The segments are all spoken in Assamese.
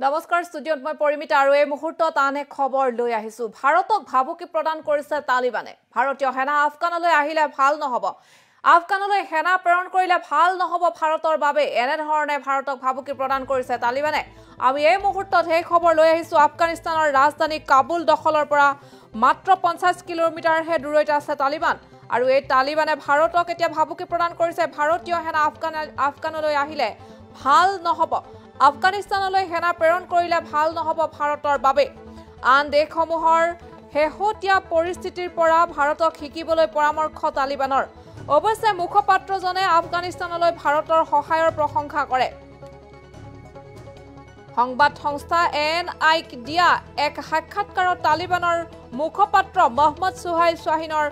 নমস্কাৰ ষ্টুডিঅ'ত মই পৰিমিতা আৰু এই মুহূৰ্তত আনে খবৰ লৈ আহিছো ভাৰতক ভাবুকি প্ৰদান কৰিছে তালিবানে ভাৰতীয় সেনা আফগানলৈ আহিলে ভাল নহব আফগানলৈ সেনা প্ৰেৰণ কৰিলে ভাল নহব ভাৰতৰ বাবে এনে ধৰণে ভাৰতক ভাবুকি প্ৰদান কৰিছে তালিবানে আমি এই মুহূৰ্তত এই খবৰ লৈ আহিছো আফগানিস্তানৰ ৰাজধানী কাবুল দখলৰ পৰা মাত্ৰ 50 কিলোমিটাৰহে দূৰৈত আছে তালিবান আৰু এই তালিবানে ভাৰতক এতিয়া ভাবুকি প্ৰদান কৰিছে ভাৰতীয় সেনা আফগানলৈ আহিলে ভাল নহব আফগানিস্তানলৈ সেনা প্ৰেৰণ কৰিলে ভাল নহব ভাৰতৰ বাবে আন দেশসমূহৰ হেহতিয়া পৰিস্থিতিৰ পৰা ভাৰতক শিকিবলৈ পৰামৰ্শ তালিবানৰ অৱশ্যে মুখপাত্ৰজনে আফগানিস্তানলৈ ভাৰতৰ সহায়ৰ প্ৰশংসা কৰে সংবাদ সংস্থা এনআইক দিয়া এক সাক্ষাৎকাৰত তালিবানৰ মুখপাত্ৰ মহম্মদ সুহাইল শাহিনৰ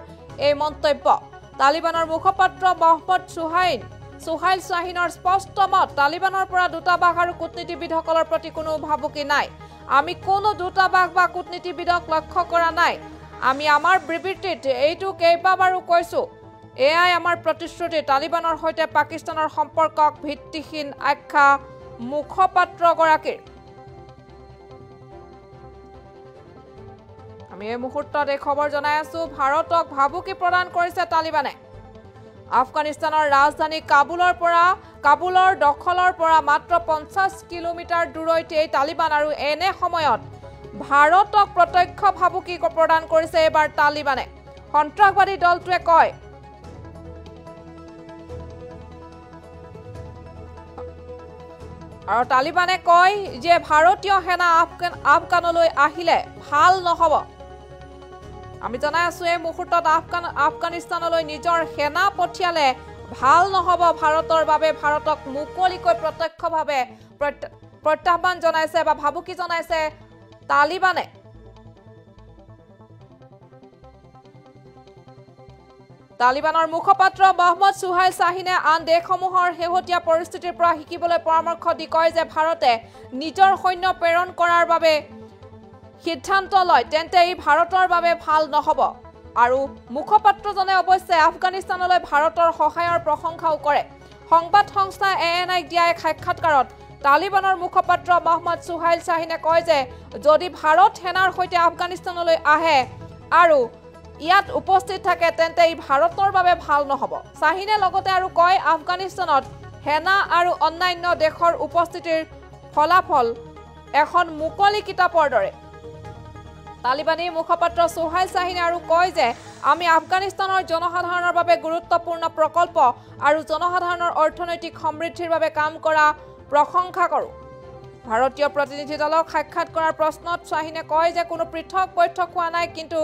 এই মন্তব্য তালিবানৰ মুখপাত্ৰ মহম্মদ সুহাইল শাহিনৰ স্পষ্ট মত তালিবানৰ পৰা দূতাবাস আৰু কূটনীতিবিদসকলৰ প্ৰতি কোনো ভাবুকি নাই আমি কোনো দূতাবাস বা কূটনীতিবিদক লক্ষ্য কৰা নাই আমি আমাৰ বিবৃতিত এইটো কেইবাবাৰো কৈছো এআই আমাৰ প্ৰতিশ্ৰুতি তালিবানৰ সৈতে পাকিস্তানৰ সম্পৰ্কক ভিত্তিহীন আখ্যা মুখপাত্ৰগৰাকীৰ আমি এই মুহূৰ্তত এই খবৰ জনাই আছো ভাৰতক ভাবুকি প্ৰদান কৰিছে তালিবানে আফগানিস্তানৰ ৰাজধানী কাবুলৰ দখলৰ পৰা মাত্ৰ 50 কিলোমিটাৰ দূৰৈতে এই তালিবান আৰু এনে সময়ত ভাৰতক প্ৰত্যক্ষ ভাবুকি প্ৰদান কৰিছে এবাৰ তালিবানে সন্ত্ৰাসবাদী দলটোৱে কয় আৰু তালিবানে কয় যে ভাৰতীয় সেনা আফগানলৈ আহিলে ভাল নহব আমি জনাই আছো এই মুহূৰ্তত আফগানিস্তানলৈ নিজৰ সেনা পঠিয়ালে ভাল নহব ভাৰতৰ বাবে ভাৰতক মুকলিকৈ প্ৰত্যক্ষভাৱে প্ৰত্যাহ্বান জনাইছে বা ভাবুকি জনাইছে তালিবানে তালিবানৰ মুখপাত্ৰ মহম্মদ সুহাইল শাহিনে আন দেশসমূহৰ হেহতিয়া পৰিস্থিতিৰ পৰা শিকিবলৈ পৰামৰ্শ দি কয় যে ভাৰতে নিজৰ সৈন্য প্ৰেৰণ কৰাৰ বাবে সিদ্ধান্ত লয় তেন্তে ই ভাৰতৰ বাবে ভাল নহব আৰু মুখপাত্ৰজনে অৱশ্যে আফগানিস্তানলৈ ভাৰতৰ সহায়ৰ প্ৰশংসাও কৰে সংবাদ সংস্থা এএনআইক দিয়া এক সাক্ষাৎকাৰত তালিবানৰ মুখপাত্ৰ মহম্মদ সুহাইল শাহিনে কয় যে যদি ভাৰত সেনাৰ সৈতে আফগানিস্তানলৈ আহে আৰু ইয়াত উপস্থিত থাকে তেন্তে ই ভাৰতৰ বাবে ভাল নহব শাহিনে লগতে আৰু কয় আফগানিস্তানত সেনা আৰু অন্যান্য দেশৰ উপস্থিতিৰ ফলাফল এখন মুকলি কিতাপৰ দৰে তালিবানী মুখপাত্ৰ সুহাইল শাহিনে আৰু কয় যে আমি আফগানিস্তানৰ জনসাধাৰণৰ বাবে গুৰুত্বপূৰ্ণ প্ৰকল্প আৰু জনসাধাৰণৰ অৰ্থনৈতিক সমৃদ্ধিৰ বাবে কাম কৰা প্ৰশংসা কৰোঁ ভাৰতীয় প্ৰতিনিধি দলক সাক্ষাৎ কৰাৰ প্ৰশ্নত শাহিনে কয় যে কোনো পৃথক বৈঠক হোৱা নাই কিন্তু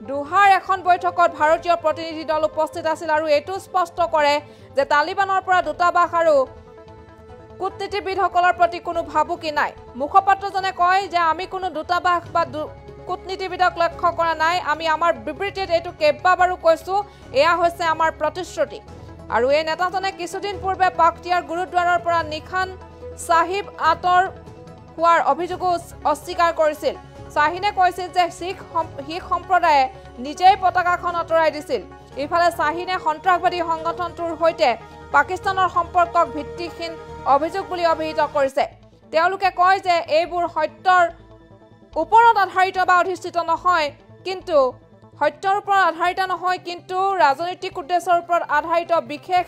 দুহাৰ এখন বৈঠকত ভাৰতীয় প্ৰতিনিধি দল উপস্থিত আছিল আৰু এইটো স্পষ্ট কৰে যে তালিবানৰ পৰা দূতাবাস আৰু কূটনীতিবিদসকলৰ প্ৰতি কোনো ভাবুকি নাই মুখপাত্ৰজনে কয় যে আমি কোনো দূতাবাস বা কূটনীতিবিদক লক্ষ্য কৰা নাই আমি আমাৰ বিবৃতিত এইটো কেইবাবাৰো কৈছো এয়া হৈছে আমাৰ প্ৰতিশ্ৰুতি আৰু এই নেতাজনে কিছুদিন পূৰ্বে পাকটিয়াৰ গুৰুদ্বাৰৰ পৰা নিখান সাহিব আঁতৰ হোৱাৰ অভিযোগো অস্বীকাৰ কৰিছিল শাহিনে কৈছিল যে শিখ সম্প্ৰদায়ে নিজেই পতাকাখন আঁতৰাই দিছিল ইফালে শাহিনে সন্ত্ৰাসবাদী সংগঠনটোৰ সৈতে পাকিস্তানৰ সম্পৰ্কক ভিত্তিহীন অভিযোগ বুলি অভিহিত কৰিছে তেওঁলোকে কয় যে এইবোৰ সত্যৰ ওপৰত আধাৰিত বা অধিষ্ঠিত নহয় কিন্তু সত্যৰ ওপৰত আধাৰিত নহয় কিন্তু ৰাজনৈতিক উদ্দেশ্যৰ ওপৰত আধাৰিত বিশেষ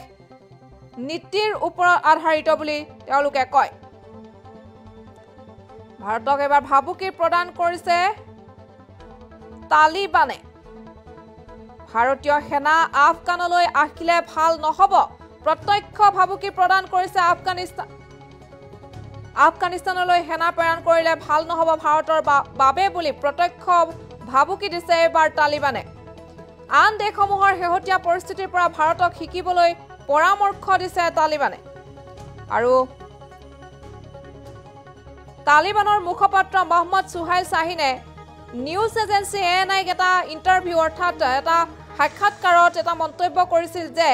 নীতিৰ ওপৰত আধাৰিত বুলি তেওঁলোকে কয় ভাৰতক এবাৰ ভাবুকি প্ৰদান কৰিছে তালিবানে ভাৰতীয় সেনা আফগানলৈ আহিলে ভাল নহব প্ৰত্যক্ষ ভাবুকি প্ৰদান কৰিছে আফগানিস্তানলৈ সেনা প্ৰেৰণ কৰিলে ভাল নহব ভাৰতৰ বাবে বুলি প্ৰত্যক্ষ ভাবুকি দিছে এবাৰ তালিবানে আন দেশসমূহৰ হেহতিয়া পৰিস্থিতিৰ পৰা ভাৰতক শিকিবলৈ পৰামৰ্শ দিছে তালিবানে আৰু তালিবানৰ মুখপাত্ৰ মহম্মদ সুহাইল শাহিনে নিউজ এজেন্সি এএনআইক এটা ইণ্টাৰভিউ অৰ্থাৎ এটা সাক্ষাৎকাৰত এটা মন্তব্য কৰিছিল যে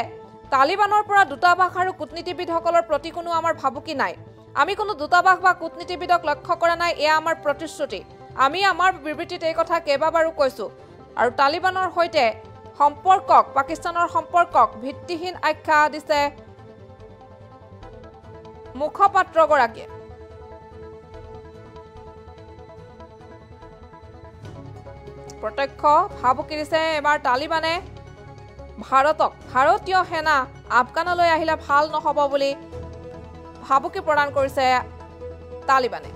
তালিবানৰ পৰা দূতাবাস আৰু কূটনীতিবিদসকলৰ প্ৰতি কোনো আমাৰ ভাবুকি নাই আমি কোনো দূতাবাস বা কূটনীতিবিদক লক্ষ্য কৰা নাই এয়া আমাৰ প্ৰতিশ্ৰুতি আমি আমাৰ বিবৃতিত এই কথা কেইবাবাৰো কৈছো আৰু তালিবানৰ সৈতে পাকিস্তানৰ সম্পৰ্কক ভিত্তিহীন আখ্যা দিছে মুখপাত্ৰগৰাকীয়ে প্ৰত্যক্ষ ভাবুকি দিছে এবাৰ তালিবানে ভাৰতক। ভাৰতীয় সেনা আফগানলৈ আহিলে ভাল নহ'ব বুলি ভাবুকি প্ৰদান কৰিছে তালিবানে।